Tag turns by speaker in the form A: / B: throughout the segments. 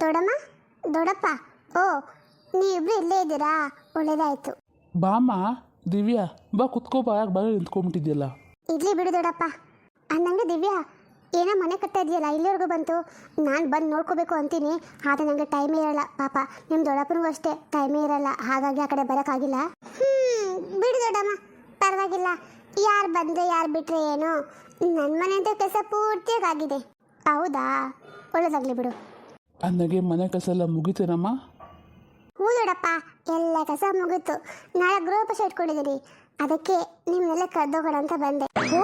A: ದೊಡ್ಡಮ್ಮ, ದೊಡ್ಡಪ್ಪ, ಓ ನೀವಿಬ್ರು ಇಲ್ಲೇ ಇದ್ದೀರಾ? ಒಳ್ಳೇದಾಯ್ತು.
B: ಬಾಮ್ಮ ದಿವ್ಯಾ, ಬಾ ಕುತ್ಕೋ, ಬಾ. ಯಾಕೆ ಬಾ ನಿಂತ್ಕೊಂಬಿಟ್ಟಿದ್ಯಲ್ಲ?
A: ಇಡ್ಲಿ ಬಿಡು ದೊಡ್ಡಪ್ಪ. ಅನ್ನಂಗೆ ದಿವ್ಯಾ ಏನೋ ಮನೆ ಕಟ್ತಾ ಇದೆಯಲ್ಲ, ಇಲ್ಲಿವರೆಗೂ ಬಂತು. ನಾನು ಬಂದು ನೋಡ್ಕೋಬೇಕು ಅಂತೀನಿ, ಆದರೆ ನನಗೆ ಟೈಮೇ ಇರಲ್ಲ. ಪಾಪ ನಿಮ್ಮ ದೊಡ್ಡಪ್ಪನಿಗೂ ಅಷ್ಟೇ ಟೈಮೇ ಇರಲ್ಲ, ಹಾಗಾಗಿ ಆ ಕಡೆ ಬರೋಕ್ಕಾಗಿಲ್ಲ. ಬಿಡು ದೊಡ್ಡಮ್ಮ, ಪರವಾಗಿಲ್ಲ. ಯಾರು ಬಂದರೆ ಯಾರು ಬಿಟ್ಟರೆ ಏನು, ನನ್ನ ಮನೆ ಅಂತ ಕೆಲಸ ಪೂರ್ತಿಯಾಗಿದೆ. ಹೌದಾ, ಒಳ್ಳೇದಾಗಲಿ ಬಿಡು.
B: ಅನ್ನಗೆ ಮನೆ ಕೆಲಸ ಎಲ್ಲ ಮುಗಿತೇನಮ್ಮ?
A: ಹ್ಞೂ ದೊಡ್ಡಪ್ಪ, ಎಲ್ಲ ಕೆಲಸ ಮುಗೀತು. ನಾಳೆ ಗೃಹಪ್ರವೇಶ ಇಟ್ಕೊಂಡಿದ್ದೀನಿ, ಅದಕ್ಕೆ ನಿಮ್ಮನ್ನೆಲ್ಲ ಕರೆದೋಗೋಣ ಅಂತ ಬಂದೆ. ಓ,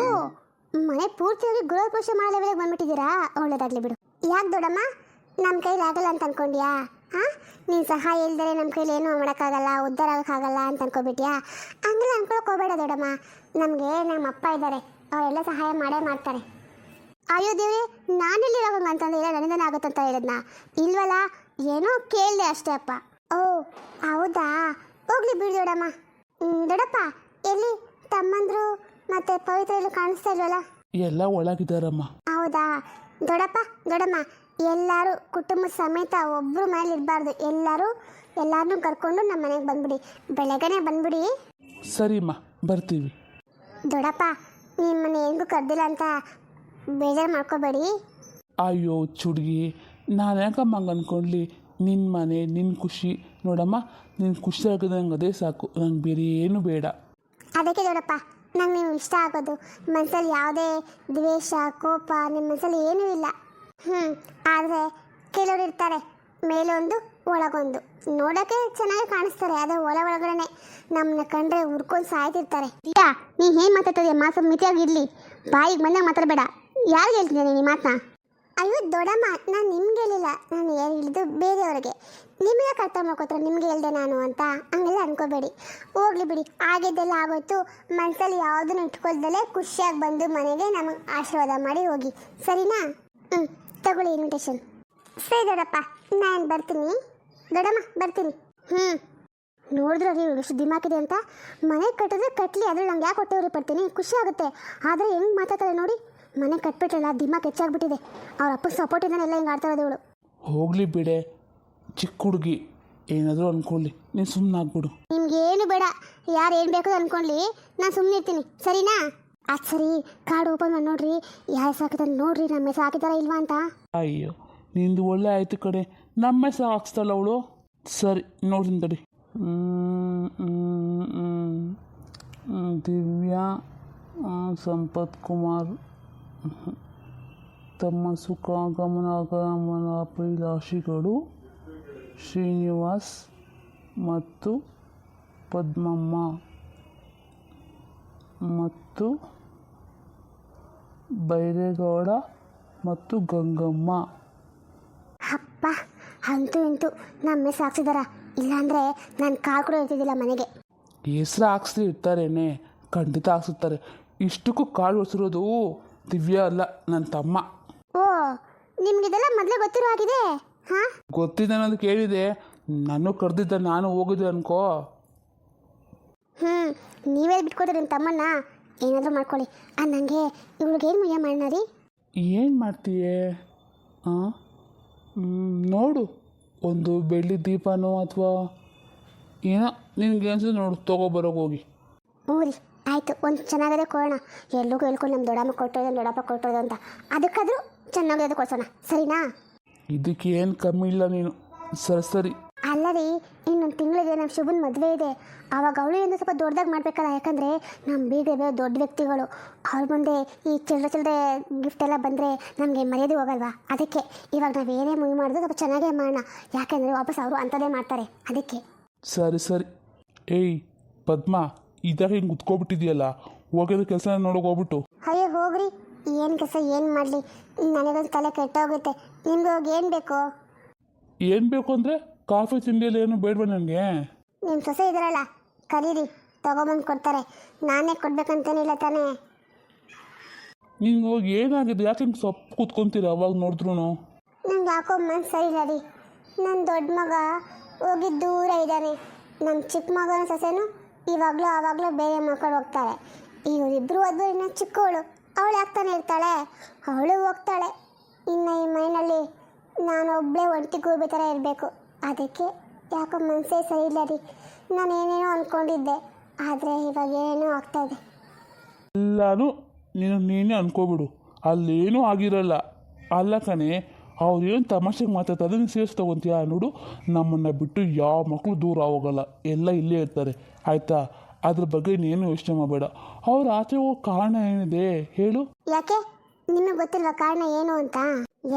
A: ಮನೆ ಪೂರ್ತಿಯಾಗಿ ಗೃಹಪ್ರವೇಶ ಮಾಡೋ ಲೆವೆಲ್ಗೆ ಬಂದ್ಬಿಟ್ಟಿದ್ದೀರಾ? ಒಳ್ಳೇದಾಗಲಿ ಬಿಡು. ಯಾಕೆ ದೊಡ್ಡಮ್ಮ, ನಮ್ಮ ಕೈಲಿ ಆಗಲ್ಲ ಅಂತ ಅನ್ಕೊಂಡ್ಯಾ? ಹಾಂ, ನೀನು ಸಹಾಯ ಇಲ್ದರೆ ನಮ್ಮ ಕೈಲಿ ಏನೂ ಮಾಡೋಕ್ಕಾಗಲ್ಲ, ಉದ್ಧಾರ ಆಗೋಕ್ಕಾಗಲ್ಲ ಅಂತ ಅನ್ಕೋಬಿಟ್ಯಾ? ಹಂಗೆಲ್ಲ ಅನ್ಕೊಳಕ್ಕೆ ಹೋಗಬೇಡ ದೊಡ್ಡಮ್ಮ. ನಮಗೆ ನಮ್ಮ ಅಪ್ಪ ಇದ್ದಾರೆ, ಅವರೆಲ್ಲ ಸಹಾಯ ಮಾಡೇ ಮಾಡ್ತಾರೆ. ಅಯ್ಯೋ ದೇವ್ರೆ, ನಾನೆಲ್ಲಿ ಹೋಗಂಗ ಅಂತಂದ್ರೆ ಇಲ್ಲ, ನನ್ನಿಂದನೇ ಆಗುತ್ತಂತ ಹೇಳಿದ್ನ? ಇಲ್ವಲ್ಲ, ಏನೋ ಕೇಳಿದೆ ಅಷ್ಟೇ ಅಪ್ಪ. ಓ ಹೌದಾ, ಹೋಗ್ಲಿ ಬಿಡು ದೊಡ್ಡಮ್ಮ. ದೊಡ್ಡಪ್ಪ, ಎಲ್ಲಿ ತಮ್ಮಂದ್ರು ಮತ್ತೆ ಪವಿತ್ರ ಎಲ್ಲ ಕಾಣಿಸ್ತಾ ಇಲ್ವಲ್ಲ?
B: ಎಲ್ಲ ಒಳಗಿದ್ದಾರಮ್ಮ.
A: ಹೌದಾ ದೊಡ್ಡಪ್ಪ, ದೊಡ್ಡಮ್ಮ, ಎಲ್ಲರೂ ಕುಟುಂಬ ಸಮೇತ ಒಬ್ಬರು ಮನೇಲಿ ಇರಬಾರ್ದು. ಎಲ್ಲರೂ ಕರ್ಕೊಂಡು ನಮ್ಮ ಮನೆಗೆ ಬಂದ್ಬಿಡಿ, ಬೆಳಗ್ಗೆನೆ ಬಂದ್ಬಿಡಿ.
B: ಸರಿಮ್ಮ, ಬರ್ತೀವಿ.
A: ದೊಡ್ಡಪ್ಪ, ನಿಮ್ಮನ್ನ ಹೆಂಗೂ ಕರೆದಿಲ್ಲ ಅಂತ ಬೇಜಾರು ಮಾಡ್ಕೋಬೇಡಿ.
B: ಅಯ್ಯೋ ಚುಡ್ಗಿ, ನಾನು ಯಾಕಮ್ಮ ಹಂಗೆ ಅಂದ್ಕೊಂಡ್ಲಿ? ನಿನ್ನ ಮನೆ, ನಿನ್ನ ಖುಷಿ ನೋಡಮ್ಮ, ನಿನ್ನ ಖುಷಿ ಆಗೋದು ನಂಗೆ ಅದೇ ಸಾಕು, ನಂಗೆ ಬೇರೆ ಏನು ಬೇಡ.
A: ಅದಕ್ಕೆ ದೊಡ್ಡಪ್ಪ, ನಂಗೆ ನೀವು ಇಷ್ಟ ಆಗೋದು. ಮನಸ್ಸಲ್ಲಿ ಯಾವುದೇ ದ್ವೇಷ, ಕೋಪ ನಿಮ್ಮ ಮನಸ್ಸಲ್ಲಿ ಏನೂ ಇಲ್ಲ. ಆದರೆ ಕೆಲವರು ಇರ್ತಾರೆ, ಮೇಲೊಂದು ಒಳಗೊಂದು. ನೋಡೋಕ್ಕೆ ಚೆನ್ನಾಗಿ ಕಾಣಿಸ್ತಾರೆ, ಆದರೆ ಒಳಗಡೆ ನಮ್ಮನ್ನ ಕಂಡ್ರೆ ಹುರ್ಕೊಂಡು ಸಾಯ್ತಿರ್ತಾರೆ. ಈಗ ನೀನು ಏನು ಮಾತಾಡ್ತದೆ? ಮಾತು ಮಿತಿಯಾಗಿರಲಿ, ಬಾಯಿಗೆ ಬಂದಾಗ ಮಾತಾಡಬೇಡ. ಯಾರಿಗೆ ಹೇಳ್ತಿದ್ದೇನೆ ಈ ಮಾತನ್ನ? ಅಯ್ಯೋ ದೊಡ್ಡಮ್ಮ, ನಾನು ನಿಮ್ಗೆ ಹೇಳಿಲ್ಲ, ನಾನು ಹೇಳಿದ್ದು ಬೇರೆಯವ್ರಿಗೆ. ನಿಮಗೆ ಕರ್ತ ಮಾಡ್ಕೋತಾರೆ, ನಿಮಗೆ ಹೇಳ್ದೆ ನಾನು ಅಂತ ಹಂಗೆಲ್ಲ ಅನ್ಕೋಬೇಡಿ. ಹೋಗ್ಲಿ ಬಿಡಿ, ಆಗಿದ್ದೆಲ್ಲ ಆಗೋಯ್ತು. ಮನಸ್ಸಲ್ಲಿ ಯಾವುದನ್ನು ಇಟ್ಕೊಳ್ದಲ್ಲೇ ಖುಷಿಯಾಗಿ ಬಂದು ಮನೆಗೆ ನಮಗೆ ಆಶೀರ್ವಾದ ಮಾಡಿ ಹೋಗಿ, ಸರಿನಾ? ತಗೊಳ್ಳಿ ಇನ್ವಿಟೇಷನ್. ಸರಿ ದೊಡ್ಡಪ್ಪ, ನಾನು ಬರ್ತೀನಿ. ದೊಡ್ಡಮ್ಮ ಬರ್ತೀನಿ. ನೋಡಿದ್ರೆ ರೀ ಎಷ್ಟು ದಿಮಾಕಿದೆ ಅಂತ. ಮನೆ ಕಟ್ಟಿದ್ರೆ ಕಟ್ಟಲಿ, ಅದ್ರಲ್ಲಿ ನಂಗೆ ಯಾಕೆ ಹೊಟ್ಟೆವ್ರಿ ಪಡ್ತೀನಿ, ಖುಷಿ ಆಗುತ್ತೆ. ಆದರೆ ಹೆಂಗೆ ಮಾತಾಡ್ತಾರೆ ನೋಡಿ, ಮನೆ ಕಟ್ಬಿಟ್ರಲ್ಲ, ದಿಮಾಕ್ ಹೆಚ್ಚಾಗ್ಬಿಟ್ಟಿದೆ. ಅವ್ರ ಅಪ್ಪ ಸಪೋರ್ಟಿಂದ ಎಲ್ಲ ಹಿಂಗೆ ಆಡ್ತಾ ಇರೋದು ಇವಳು.
B: ಹೋಗ್ಲಿ ಬಿಡೆ, ಚಿಕ್ಕ ಹುಡುಗಿ, ಏನಾದರೂ ಅಂದ್ಕೊಳ್ಳಿ, ನೀನು ಸುಮ್ಮನೆ ಆಗ್ಬಿಡು.
A: ನಿಮ್ಗೇನು ಬೇಡ, ಯಾರು ಏನು ಬೇಕು ಅಂದ್ಕೊಳ್ಳಿ, ನಾನು ಸುಮ್ಮನೆ ಇರ್ತೀನಿ, ಸರಿನಾ? ಅದು ಸರಿ, ಕಾರ್ಡ್ ಓಪನ್ ಮಾಡಿ ನೋಡ್ರಿ, ಯಾರು ಸಾಕಿದಾರೆ ನೋಡ್ರಿ, ನಮ್ಮ ಹೆಸರು ಹಾಕಿದಾರ ಇಲ್ವಾ ಅಂತ.
B: ಅಯ್ಯೋ, ನಿಂದು ಒಳ್ಳೆ ಆಯ್ತು ಕಡೆ, ನಮ್ಮ ಹೆಸರು ಹಾಕ್ಸ್ತಾಳ ಅವಳು. ಸರಿ ನೋಡ್ತೀನಿ ತಡಿ. ದಿವ್ಯಾ ಸಂಪತ್ ಕುಮಾರ್, ತಮ್ಮ ಸುಖಾಗಮನ ಅಭಿಲಾಷಿಗಳು ಶ್ರೀನಿವಾಸ್ ಮತ್ತು ಪದ್ಮಮ್ಮ ಮತ್ತು ಬೈರೇಗೌಡ ಮತ್ತು ಗಂಗಮ್ಮ.
A: ಅಪ್ಪ, ಅಂತೂ ಇಂತೂ ನಮ್ಮ ಸಾಕ್ಸಿದಾರ, ಇಲ್ಲಾಂದರೆ ನಾನು ಕಾಲ್ ಕೂಡ ಇರ್ತಿದ್ದಿಲ್ಲ ಮನೆಗೆ.
B: ಹೆಸ್ರು ಹಾಕ್ಸ್ತಿ ಇರ್ತಾರೇನೆ, ಖಂಡಿತ ಹಾಕ್ಸುತ್ತಾರೆ. ಇಷ್ಟಕ್ಕೂ ಕಾಳು ಹೊಸಿರೋದು ದಿವ್ಯಾ ಅಲ್ಲ, ನನ್ನ ತಮ್ಮ.
A: ಓ, ನಿಮ್ಗಿದೆಲ್ಲ ಮೊದಲೇ ಗೊತ್ತಿರೋ ಆಗಿದೆ? ಹಾಂ,
B: ಗೊತ್ತಿದೆ ಅನ್ನೋದು ಕೇಳಿದೆ, ನಾನು ಕರೆದಿದ್ದ, ನಾನು ಹೋಗಿದ್ದೆ ಅನ್ಕೋ.
A: ನೀವೇ ಬಿಟ್ಕೊಡ್ರಿ ನಿಮ್ಮ ತಮ್ಮನ್ನ, ಏನಾದರೂ ಮಾಡ್ಕೊಳ್ಳಿ. ನನಗೆ ಇವ್ಳಿಗೇನು ಮುಯ್ಯ ಮಾಡೋಣ ರೀ?
B: ಏನು ಮಾಡ್ತೀಯೇ? ಹಾಂ, ನೋಡು, ಒಂದು ಬೆಳ್ಳಿ ದೀಪನೋ ಅಥವಾ ಏನೋ ನಿನಗೆ ಅನ್ಸುತ್ತೆ ನೋಡು, ತೊಗೊಬರೋಕೆ ಹೋಗಿ.
A: ಹ್ಞೂ ರೀ, ಆಯಿತು, ಒಂದು ಚೆನ್ನಾಗದೇ ಕೊಡೋಣ. ಎಲ್ಲಿಗೂ ಹೇಳ್ಕೊಂಡು ನಮ್ಮ ದೊಡ್ಡಮ್ಮ ಕೊಟ್ಟೋದು, ದೊಡ್ಡಪ್ಪ ಕೊಟ್ಟೋದು ಅಂತ, ಅದಕ್ಕಾದರೂ ಚೆನ್ನಾಗೋದು ಕೊಡ್ಸೋಣ, ಸರಿನಾ?
B: ಇದಕ್ಕೆ ಏನು ಕಮ್ಮಿ ಇಲ್ಲ ನೀನು. ಸರಿ.
A: ಅಲ್ಲ ರೀ, ಇನ್ನೊಂದು ತಿಂಗಳಿಗೆ ನಮ್ಮ ಶುಭನ ಮದುವೆ ಇದೆ. ಆವಾಗ ಅವಳು ಏನು ಸ್ವಲ್ಪ ದೊಡ್ಡದಾಗಿ ಮಾಡಬೇಕಲ್ಲ, ಯಾಕಂದರೆ ನಮ್ಮ ಬೀಗರು ದೊಡ್ಡ ವ್ಯಕ್ತಿಗಳು, ಅವ್ರ ಮುಂದೆ ಈ ಚಿಲ್ಲರೆ ಗಿಫ್ಟ್ ಎಲ್ಲ ಬಂದರೆ ನಮಗೆ ಮರ್ಯಾದೆ ಹೋಗಲ್ವಾ? ಅದಕ್ಕೆ ಇವಾಗ ನಾವು ಏನೇ ಮೂವಿ ಮಾಡಿದ್ರು ಸ್ವಲ್ಪ ಚೆನ್ನಾಗೇ ಮಾಡೋಣ, ಯಾಕೆಂದರೆ ವಾಪಸ್ ಅವರು ಅಂಥದ್ದೇ ಮಾಡ್ತಾರೆ, ಅದಕ್ಕೆ.
B: ಸರಿ. ಏಯ್ ಪದ್ಮ, ಇದಾಗ ಹಿಂಗೆ ಕುತ್ಕೊಬಿಟ್ಟಿದ್ಯಲ್ಲ, ಹೋಗೋದು ಕೆಲಸ ನೋಡೋಕೆ ಹೋಗ್ಬಿಟ್ಟು.
A: ಅಯ್ಯೋ ಹೋಗ್ರಿ, ಏನು ಕೆಲಸ ಏನು ಮಾಡಲಿ, ನನಗೊಂದು ತಲೆ ಕೆಟ್ಟೋಗುತ್ತೆ. ನಿಮ್ಗೆ ಹೋಗಿ ಏನು ಬೇಕು?
B: ಏನು ಬೇಕು ಅಂದರೆ ಕಾಫಿ ತಿಂಡಿಯಲ್ಲಿ ಏನು ಬೇಡವಾ ನನಗೆ?
A: ನಿಮ್ಮ ಸೊಸೆ ಇದ್ರಲ್ಲ, ಕರೀರಿ, ತೊಗೊಂಬಂದು ಕೊಡ್ತಾರೆ. ನಾನೇ ಕೊಡ್ಬೇಕಂತೇನಿಲ್ಲ ತಾನೇ.
B: ನಿಂಗೆ ಹೋಗಿ ಏನಾಗಿದೆ? ಯಾಕೆ ಹಿಂಗೆ ಸೊಪ್ಪು ಕೂತ್ಕೊಂತೀರ ಅವಾಗ ನೋಡಿದ್ರು?
A: ನಂಗೆ ಯಾಕೋ ಮನ್ಸು ಸರಿ ಇಲ್ಲ ರೀ. ನನ್ನ ದೊಡ್ಡ ಮಗ ಹೋಗಿ ದೂರ ಇದ್ದಾನೆ, ನಮ್ಮ ಚಿಕ್ಕ ಮಗನ ಸೊಸೆನೂ ಇವಾಗಲೂ ಆವಾಗಲೂ ಬೇರೆ ಮಕ್ಕಳು ಹೋಗ್ತಾಳೆ. ಇವರಿಬ್ಬರು ಅದು ಇನ್ನು ಚಿಕ್ಕವಳು, ಅವಳು ಆಗ್ತಾನೆ ಇರ್ತಾಳೆ, ಅವಳು ಹೋಗ್ತಾಳೆ. ಇನ್ನು ಈ ಮನೆಯಲ್ಲಿ ನಾನು ಒಬ್ಬಳೇ ಒಂಟಿ ಗೂಬೆ ಥರ ಇರಬೇಕು. ಅದಕ್ಕೆ ಯಾಕೋ ಮನಸ್ಸೇ ಸರಿ ಇಲ್ಲ ರೀ. ನಾನು ಏನೇನೋ ಅಂದ್ಕೊಂಡಿದ್ದೆ, ಆದರೆ ಇವಾಗ ಏನೇನೋ ಆಗ್ತಾಯಿದೆ.
B: ಎಲ್ಲನೂ ನೀನೇ ಅನ್ಕೋಬಿಡು, ಅಲ್ಲೇನೂ ಆಗಿರಲ್ಲ. ಅಲ್ಲ ಕಣೆ, ಅವ್ರೇನು ತಮಾಷೆಗೆ ಮಾತಾಡ್ತಾರೆ, ಅದನ್ನು ಸೇರಿಸಿ ತಗೊತೀಯ ನೋಡು. ನಮ್ಮನ್ನು ಬಿಟ್ಟು ಯಾವ ಮಕ್ಕಳು ದೂರ ಹೋಗಲ್ಲ, ಎಲ್ಲ ಇಲ್ಲೇ ಇರ್ತಾರೆ ಆಯಿತಾ. ಅದ್ರ ಬಗ್ಗೆ ನೀನು ಯೋಚನೆ ಮಾಡಬೇಡ. ಅವ್ರು ಆಚೆ ಹೋಗೋ ಕಾರಣ ಏನಿದೆ ಹೇಳು.
A: ಯಾಕೆ ನಿಮಗೆ ಗೊತ್ತಿಲ್ವಾ ಕಾರಣ ಏನು ಅಂತ?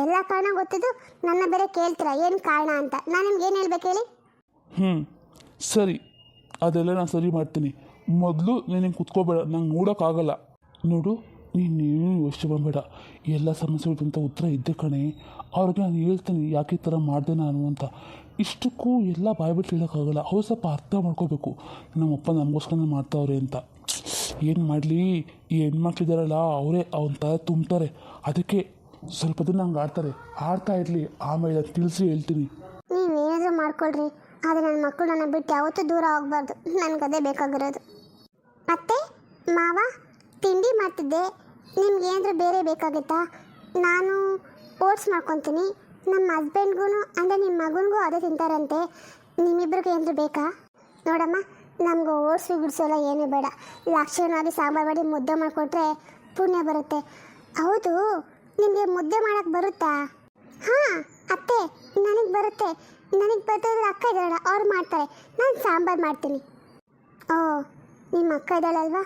A: ಎಲ್ಲ ಕಾರಣ ಗೊತ್ತಿದ್ದು ನನ್ನ ಬೇರೆ ಕೇಳ್ತೀರಾ ಏನು ಕಾರಣ ಅಂತ? ನಾನು ನಿಮ್ಗೆ ಏನು ಹೇಳ್ಬೇಕು ಹೇಳಿ?
B: ಸರಿ, ಅದೆಲ್ಲ ನಾನು ಸರಿ ಮಾಡ್ತೀನಿ. ಮೊದಲು ನೀನು ಕುತ್ಕೋಬೇಡ, ನಂಗೆ ನೋಡೋಕ್ಕಾಗಲ್ಲ. ನೋಡು, ನೀನೇನು ಯೋಚನೆ ಮಾಡಬೇಡ. ಎಲ್ಲ ಸಮಸ್ಯೆಗಳಿಗಿಂತ ಉತ್ತರ ಇದ್ದೆ ಕಣೆ. ಅವ್ರಿಗೆ ನಾನು ಹೇಳ್ತೀನಿ ಯಾಕೆ ಈ ಥರ ಮಾಡಿದೆ ನಾನು ಅಂತ. ಇಷ್ಟಕ್ಕೂ ಎಲ್ಲ ಬಾಯ್ಬಿಟ್ಟು ಹೇಳೋಕ್ಕಾಗಲ್ಲ. ಅವ್ರು ಸ್ವಲ್ಪ ಅರ್ಥ ಮಾಡ್ಕೋಬೇಕು, ನಮ್ಮಪ್ಪ ನಮಗೋಸ್ಕರ ಮಾಡ್ತಾವ್ರೆ ಅಂತ. ಏನು ಮಾಡಲಿ, ಈ ಹೆಣ್ಮಕ್ಳಿದಾರಲ್ಲ ಅವರೇ ಅವನ ತರ ತುಂಬ್ತಾರೆ. ಅದಕ್ಕೆ ಸ್ವಲ್ಪ ದಿನ ಹಂಗೆ ಆಡ್ತಾ ಇರಲಿ, ಆಮೇಲೆ ತಿಳಿಸಿ ಹೇಳ್ತೀನಿ.
A: ನೀವೇನಾದರೂ ಮಾಡ್ಕೊಳ್ರಿ, ಆದರೆ ನನ್ನ ಮಕ್ಕಳು ನನ್ನ ಬಿಟ್ಟು ಯಾವತ್ತೂ ದೂರ ಹೋಗ್ಬಾರ್ದು. ನನಗದೇ ಬೇಕಾಗಿರೋದು. ಅತ್ತೆ ಮಾವ, ತಿಂಡಿ ಮಾಡ್ತಿದ್ದೆ, ನಿಮ್ಗೆ ಏನಾದರೂ ಬೇರೆ ಬೇಕಾಗುತ್ತಾ? ನಾನು ಓಟ್ಸ್ ಮಾಡ್ಕೊತೀನಿ. ನಮ್ಮ ಹಸ್ಬೆಂಡ್ಗೂ ಅಂದರೆ ನಿಮ್ಮ ಮಗನಿಗೂ ಅದೇ ತಿಂತಾರಂತೆ. ನಿಮ್ಮಿಬ್ರಿಗೆ ಏನಾದರೂ ಬೇಕಾ? ನೋಡಮ್ಮ, ನಮ್ಗೆ ಓಟ್ಸು ಗಿಡ್ಸು ಎಲ್ಲ ಏನೂ ಬೇಡ. ಲಕ್ಷಣವಾಗಿ ಸಾಂಬಾರು ಮಾಡಿ ಮುದ್ದೆ ಮಾಡಿಕೊಟ್ರೆ ಪುಣ್ಯ ಬರುತ್ತೆ. ಹೌದು, ನಿಮಗೆ ಮುದ್ದೆ ಮಾಡೋಕ್ಕೆ ಬರುತ್ತಾ? ಹಾಂ ಅತ್ತೆ, ನನಗೆ ಬರುತ್ತೆ. ನನಗೆ ಬರ್ತಿದ್ರೆ ಅಕ್ಕ ಇದ್ದಾರಲ್ಲ, ಅವ್ರು ಮಾಡ್ತಾರೆ. ನಾನು ಸಾಂಬಾರು ಮಾಡ್ತೀನಿ. ಓ, ನಿಮ್ಮ ಅಕ್ಕ ಇದ್ದಾಳಲ್ವಾ?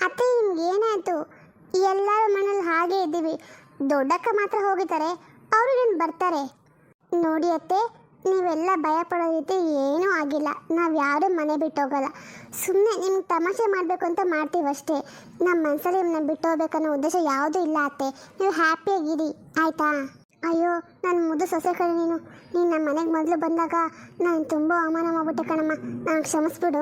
A: ಅತ್ತೆ, ನಿಮ್ಗೆ ಏನಾಯಿತು? ಎಲ್ಲರ ಮನೇಲಿ ಹಾಗೆ ಇದ್ದೀವಿ. ದೊಡ್ಡಕ್ಕ ಮಾತ್ರ ಹೋಗಿದ್ದಾರೆ, ಅವರು ನಾನು ಬರ್ತಾರೆ. ನೋಡಿ ಅತ್ತೆ, ನೀವೆಲ್ಲ ಭಯ ಪಡೋ ರೀತಿ ಏನೂ ಆಗಿಲ್ಲ. ನಾವು ಯಾರೂ ಮನೆ ಬಿಟ್ಟು ಹೋಗಲ್ಲ. ಸುಮ್ಮನೆ ನಿಮ್ಗೆ ತಮಾಷೆ ಮಾಡಬೇಕು ಅಂತ ಮಾಡ್ತೀವಿ ಅಷ್ಟೇ. ನಮ್ಮ ಮನಸ್ಸಲ್ಲಿ ನಿಮ್ಮನ್ನ ಬಿಟ್ಟು ಹೋಗ್ಬೇಕನ್ನೋ ಉದ್ದೇಶ ಯಾವುದೂ ಇಲ್ಲ ಅತ್ತೆ. ನೀವು ಹ್ಯಾಪಿಯಾಗಿರಿ ಆಯಿತಾ? ಅಯ್ಯೋ, ನನ್ನ ಮುದ್ದು ಸೊಸೆ ಕಡೆ ನೀನು ನಮ್ಮ ಮನೆಗೆ ಮೊದಲು ಬಂದಾಗ ನಾನು ತುಂಬ ಅವಮಾನ ಮಾಡ್ಬಿಟ್ಟೆ ಕಣಮ್ಮ. ನಾನು ಕ್ಷಮಿಸ್ಬಿಡು.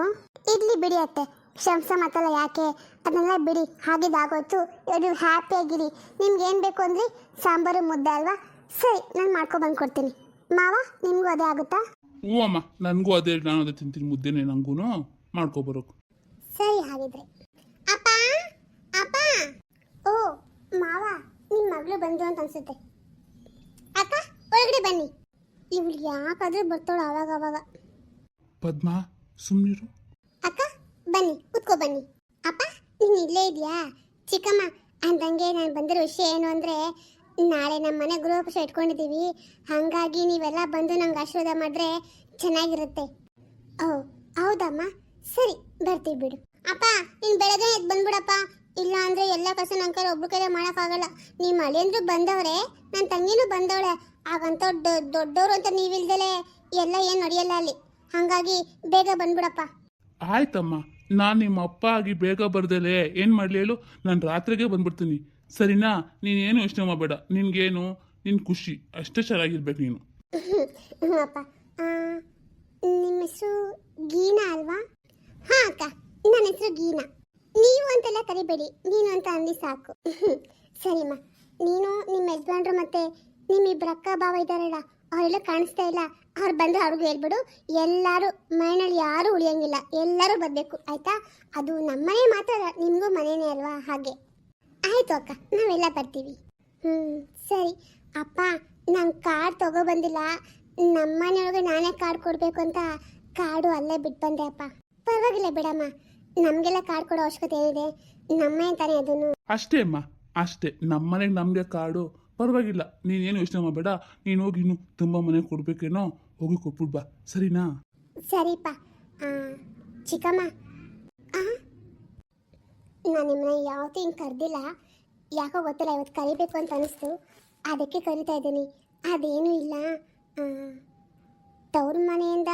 A: ಇರಲಿ ಬಿಡಿ ಅತ್ತೆ, ಕ್ಷಮಿಸ ಮಾತಲ್ಲ ಯಾಕೆ, ಅದನ್ನೆಲ್ಲ ಬಿಡಿ. ಹಾಗಿದ್ದಾಗೋಯ್ತು, ನೀವು ಹ್ಯಾಪಿಯಾಗಿರಿ. ನಿಮ್ಗೆ ಏನು ಬೇಕು ಅಂದರೆ ಸಾಂಬಾರು ಮುದ್ದೆ ಅಲ್ವಾ? ಸರಿ, ನಾನು ಮಾಡ್ಕೊಬಂದು ಕೊಡ್ತೀನಿ. ಮಾವ, ನಿಮಗೂ ಅದೇ ಆಗುತ್ತಾ?
B: ಹ್ಞೂ ಅಮ್ಮ, ನನಗೂ ಅದೇ, ನಾನು ಅದೇ ತಿಂತೀನಿ, ಮುದ್ದೆನೇ ನನಗೂ ಮಾಡ್ಕೊಬರೋಕು.
A: ಸರಿ ಹಾಗಿದ್ರೆ. ಅಪ್ಪ ಅಪ್ಪ, ಓ ಮಾವ, ನಿಮ್ಮ ಮಗಳು ಬಂದು ಅಂತ ಅನ್ಸುತ್ತೆ. ಅಕ್ಕ, ಒಳಗಡೆ ಬನ್ನಿ. ಇವಳು ಯಾಕಾದ್ರೂ ಬರ್ತಾಳು ಅವಾಗ.
B: ಪದ್ಮ, ಸುಮ್ಮನಿರು.
A: ಅಕ್ಕ ಬನ್ನಿ, ಕೂತ್ಕೋ ಬನ್ನಿ. ಅಪ್ಪ, ನೀನು ಇಲ್ಲೇ ಇದೆಯಾ? ಚಿಕ್ಕಮ್ಮ ಅಂದಂಗೆ ನಾನು ಬಂದಿರೋ ವಿಷಯ ಏನು ಅಂದರೆ, ನಾಳೆ ನಮ್ಮ ಮನೆ ಗೃಹಪ್ರವೇಶ ಇಟ್ಕೊಂಡಿದ್ದೀವಿ. ಹಾಗಾಗಿ ನೀವೆಲ್ಲ ಬಂದು ನಂಗೆ ಆಶೀರ್ವಾದ ಮಾಡಿದ್ರೆ ಚೆನ್ನಾಗಿರುತ್ತೆ. ಓ ಹೌದಮ್ಮ, ಸರಿ ಬರ್ತೀವಿ ಬಿಡು. ಅಪ್ಪ, ನೀನು ಬೆಳಗ್ಗೆ ಎದ್ದು ಬಂದ್ಬಿಡಪ್ಪ. ಇಲ್ಲ ಅಂದರೆ ಎಲ್ಲ ಕೆಲಸ ನನ್ನ ಕೈ ಒಬ್ರು ಕೈಲೇ ಮಾಡೋಕ್ಕಾಗಲ್ಲ. ನಿಮ್ಮ ಅಳಿಯಂದ್ರು ಬಂದವ್ರೆ, ನನ್ನ ತಂಗಿನೂ ಬಂದವಳೆ. ಹಾಗಂತ ದೊಡ್ಡವರು ಅಂತ ನೀವಿಲ್ದಲೆ ಎಲ್ಲ ಏನು ನಡೆಯಲ್ಲ ಅಲ್ಲಿ. ಹಾಗಾಗಿ ಬೇಗ ಬಂದ್ಬಿಡಪ್ಪ.
B: ಆಯ್ತಮ್ಮ, ನಾನು ನಿಮ್ಮ ಅಪ್ಪ ಆಗಿ ಬೇಗ ಬರ್ದಲೆ ಏನು ಮಾಡಲಿ ಹೇಳು, ನಾನು ರಾತ್ರಿಗೆ ಬಂದ್ಬಿಡ್ತೀನಿ. ಸರಿನಾ? ನೀನೇನು ಯೋಚನೆ ಮಾಡಬೇಡ. ನಿನಗೇನು, ನಿನ್ನ ಖುಷಿ ಅಷ್ಟೇ ಚೆನ್ನಾಗಿರ್ಬೇಕು ನೀನು.
A: ಹ್ಞೂ ಅಪ್ಪ. ನಿಮ್ಮ ಹೆಸರು ಗೀನಾ ಅಲ್ವಾ? ಹಾಂ ಅಕ್ಕ, ನನ್ನ ಹೆಸರು ಗೀನಾ. ನೀವು ಅಂತೆಲ್ಲ ಕರಿಬೇಡಿ, ನೀನು ಅಂತ ಅಂದಿ ಸಾಕು. ಸರಿಮ್ಮ, ನೀನು ನಿಮ್ಮ ಯಜಮಾನ್ರು ಮತ್ತು ನಿಮ್ಮಿಬ್ಬರು ಅಕ್ಕ ಭಾವ ಇದ್ದಾರಲ್ಲ, ಅವರೆಲ್ಲ ಕಾಣಿಸ್ತಾ ಇಲ್ಲ. ಅವ್ರು ಬಂದರೆ ಅವ್ರಿಗೂ ಹೇಳ್ಬಿಡು. ಎಲ್ಲರೂ ಮನೆಯಲ್ಲಿ ಯಾರೂ ಉಳಿಯೋಂಗಿಲ್ಲ, ಎಲ್ಲರೂ ಬರಬೇಕು ಆಯಿತಾ? ಅದು ನಮ್ಮನೆ ಮಾತ್ರ, ನಿಮಗೂ ಮನೆಯೇ ಅಲ್ವಾ? ಹಾಗೆ ಆಯಿತು ಅಕ್ಕ, ನಾವೆಲ್ಲ ಬರ್ತೀವಿ. ಸರಿ ಅಪ್ಪ, ನಾನು ಕಾರ್ಡ್ ತಗೊಬಂದಿಲ್ಲ. ನಮ್ಮನೆಯೊಳಗೆ ನಾನೇ ಕಾರ್ಡ್ ಕೊಡಬೇಕು ಅಂತ ಕಾರ್ಡು ಅಲ್ಲೇ ಬಿಟ್ಟು ಬಂದೆ ಅಪ್ಪ. ಪರವಾಗಿಲ್ಲ ಬಿಡಮ್ಮ, ನಮಗೆಲ್ಲ ಕಾರ್ಡ್ ಕೊಡೋ ಅವಶ್ಯಕತೆ ಏನಿದೆ? ನಮ್ಮನೆ ಅಂತಾನೆ ಅದನ್ನು.
B: ಅಷ್ಟೇ ಅಮ್ಮ, ಅಷ್ಟೇ. ನಮ್ಮನೆಗೆ ನಮಗೆ ಕಾರ್ಡು ಪರವಾಗಿಲ್ಲ. ನೀನೇನು ಯೋಚನೆ ಮಾಡಬೇಡ. ನೀನು ಹೋಗಿ ಇನ್ನು ತುಂಬ ಮನೆಗೆ ಕೊಡಬೇಕೇನೋ, ಹೋಗಿ ಕೊಟ್ಬಿಟ್ಟು ಬಾ, ಸರಿನಾ?
A: ಸರಿಪ್ಪ. ಚಿಕ್ಕಮ್ಮ, ನಾನು ನಿಮ್ಮನ್ನ ಯಾವತ್ತೂ ಹಿಂಗೆ ಕರೆದಿಲ್ಲ. ಯಾಕೋ ಗೊತ್ತಿಲ್ಲ, ಇವತ್ತು ಕರಿಬೇಕು ಅಂತ ಅನಿಸ್ತು, ಅದಕ್ಕೆ ಕರಿತಾ ಇದ್ದೀನಿ. ಅದೇನೂ ಇಲ್ಲ. ತವ್ರ ಮನೆಯಿಂದ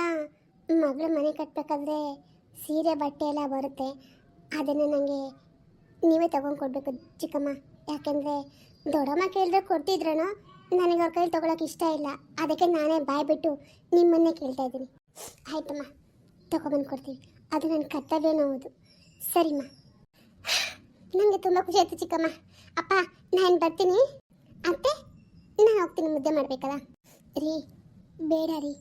A: ಮಗಳ ಮನೆ ಕಟ್ಟಬೇಕಾದ್ರೆ ಸೀರೆ ಬಟ್ಟೆ ಎಲ್ಲ ಬರುತ್ತೆ. ಅದನ್ನು ನನಗೆ ನೀವೇ ತೊಗೊಂಡು ಕೊಡಬೇಕು ಚಿಕ್ಕಮ್ಮ. ಯಾಕೆಂದರೆ ದೊಡ್ಡಮ್ಮ ಕೇಳಿದ್ರೆ ಕೊಡ್ತಿದ್ರೇನೋ, ನನಗೆ ಅವ್ರ ಕೈಲಿ ತೊಗೊಳಕ್ಕೆ ಇಷ್ಟ ಇಲ್ಲ. ಅದಕ್ಕೆ ನಾನೇ ಬಾಯ್ಬಿಟ್ಟು ನಿಮ್ಮನ್ನೇ ಕೇಳ್ತಾ ಇದ್ದೀನಿ. ಆಯ್ತಮ್ಮ, ತೊಗೊಬಂದು ಕೊಡ್ತೀವಿ. ಅದು ನನ್ನ ಕರ್ತವ್ಯನೂ ಹೌದು. ಸರಿಮ್ಮ, ನನಗೆ ತುಂಬ ಖುಷಿ ಆಯಿತು ಚಿಕ್ಕಮ್ಮ. ಅಪ್ಪ, ನಾನು ಬರ್ತೀನಿ. ಅತ್ತೆ, ನಾನು ಹೋಗ್ತೀನಿ, ಮುದ್ದೆ ಮಾಡಬೇಕಲ್ಲ. ರೀ ಬೇಡ ರೀ,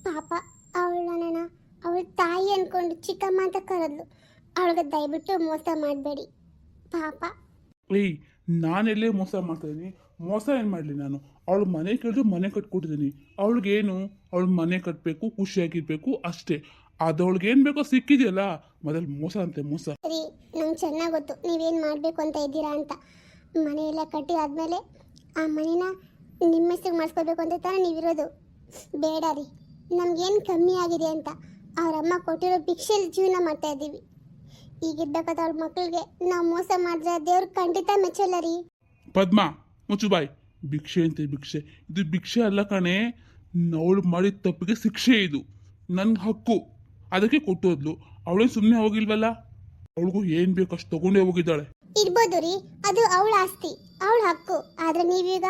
A: ಪಾಪ ಅವಳನ್ನ ಅವಳ ತಾಯಿ ಅಂದ್ಕೊಂಡು ಚಿಕ್ಕಮ್ಮ ಅಂತ ಕರೆದ್ಲು. ಅವಳಿಗೆ ದಯವಿಟ್ಟು ಮೋಸ ಮಾಡಬೇಡಿ ಪಾಪ.
B: ಏಯ್, ನಾನೆಲ್ಲೇ ಮೋಸ ಮಾಡ್ತಾಯಿದ್ದೀನಿ? ಮೋಸ ಏನು ಮಾಡಲಿ ನಾನು? ಅವಳು ಮನೆ ಕೇಳಿದ್ರು ಮನೆ ಕಟ್ಕೊಟ್ಟಿದ್ದೀನಿ. ಅವಳಿಗೇನು, ಅವಳು ಮನೆ ಕಟ್ಟಬೇಕು, ಖುಷಿಯಾಗಿರ್ಬೇಕು ಅಷ್ಟೇ. ಅದವಳಿಗೆ ಏನು ಬೇಕೋ ಸಿಕ್ಕಿದೆಯಲ್ಲ, ಮೊದಲು ಮೋಸ ಅಂತೆ ಮೋಸ.
A: ಸರಿ, ನಂಗೆ ಚೆನ್ನಾಗಿ ಗೊತ್ತು ನೀವೇನು ಮಾಡಬೇಕು ಅಂತ ಇದ್ದೀರಾ ಅಂತ. ಮನೆಯೆಲ್ಲ ಕಟ್ಟಿ ಆದಮೇಲೆ ಆ ಮನೇನ ನಿಮ್ಮ ಹೆಸ್ರಿಗೆ ಮಾಡಿಸ್ಕೋಬೇಕು ಅಂತ ತಾನೇ ನೀವಿರೋದು. ಬೇಡ ರೀ, ನಮಗೇನು ಕಮ್ಮಿ ಆಗಿದೆ ಅಂತ ಅವರಮ್ಮ ಕೊಟ್ಟಿರೋ ಭಿಕ್ಷೆಯಲ್ಲಿ ಜೀವನ ಮಾಡ್ತಾ ಇದ್ದೀವಿ. ಈಗಿರ್ಬೇಕಾದ ಅವ್ರ ಮಕ್ಕಳಿಗೆ ನಾವು ಮೋಸ ಮಾಡಿದ್ರೆ ದೇವ್ರು ಖಂಡಿತ ಮೆಚ್ಚಲ್ಲ ರೀ.
B: ಪದ್ಮ, ಮುಚ್ಚು ಬಾಯ್. ಭಿಕ್ಷೆ ಅಂತೆ ಭಿಕ್ಷೆ, ಇದು ಭಿಕ್ಷೆ ಅಲ್ಲ ಕಣೆ. ಅವಳು ಮಾಡಿದ ತಪ್ಪಿಗೆ ಶಿಕ್ಷೆ ಇದು. ನನ್ನ ಹಕ್ಕು, ಅದಕ್ಕೆ ಕೊಟ್ಟೋದ್ಲು. ಅವಳೇ ಸುಮ್ಮನೆ ಹೋಗಿಲ್ವಲ್ಲ, ಅವಳಿಗೂ ಏನು ಬೇಕು ಅಷ್ಟು ತಗೊಂಡೇ ಹೋಗಿದ್ದಾಳೆ.
A: ಇರ್ಬೋದು ರೀ, ಅದು ಅವಳ ಆಸ್ತಿ, ಅವಳ ಹಕ್ಕು. ಆದರೆ ನೀವೀಗ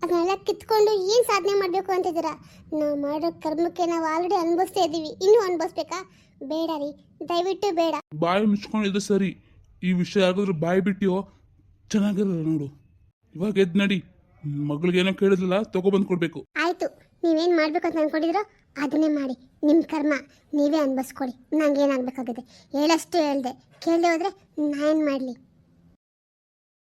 A: ಅದನ್ನೆಲ್ಲ ಕಿತ್ಕೊಂಡು ಏನು ಸಾಧನೆ ಮಾಡಬೇಕು ಅಂತಿದ್ದೀರಾ? ನಾವು ಮಾಡೋ ಕರ್ಮಕ್ಕೆ ನಾವು ಆಲ್ರೆಡಿ ಅನುಭವಿಸ್ತಾ ಇದ್ದೀವಿ, ಇನ್ನೂ ಅನುಭವಿಸ್ಬೇಕಾ? ಬೇಡ ರೀ, ದಯವಿಟ್ಟು ಬೇಡ.
B: ಬಾಯಿ ಮುಚ್ಕೊಂಡಿದ್ದು ಸರಿ. ಈ ವಿಷಯ ಆಗಿದ್ರೆ ಬಾಯಿ ಬಿಟ್ಟಿಯೋ ಚೆನ್ನಾಗಿರಲ್ಲ ನೋಡು. ಇವಾಗ ಎದ್ದು ನಡಿ. ಮಗಳಿಗೇನೋ ಕೇಳಿದ್ರಲ್ಲ, ತಗೊಬಂದು ಕೊಡಬೇಕು.
A: ಆಯಿತು, ನೀವೇನು ಮಾಡಬೇಕು ಅಂತ ಅಂದ್ಕೊಂಡಿದ್ದೀರೋ ಅದನ್ನೇ ಮಾಡಿ. ನಿಮ್ಮ ಕರ್ಮ ನೀವೇ ಅನುಭವಿಸ್ಕೊಳ್ಳಿ. ನಂಗೇನಾಗಬೇಕಾಗಿದೆ ಹೇಳಷ್ಟು ಹೇಳ್ದೆ, ಕೇಳದೆ ಹೋದರೆ ನಾ ಏನು ಮಾಡಲಿ?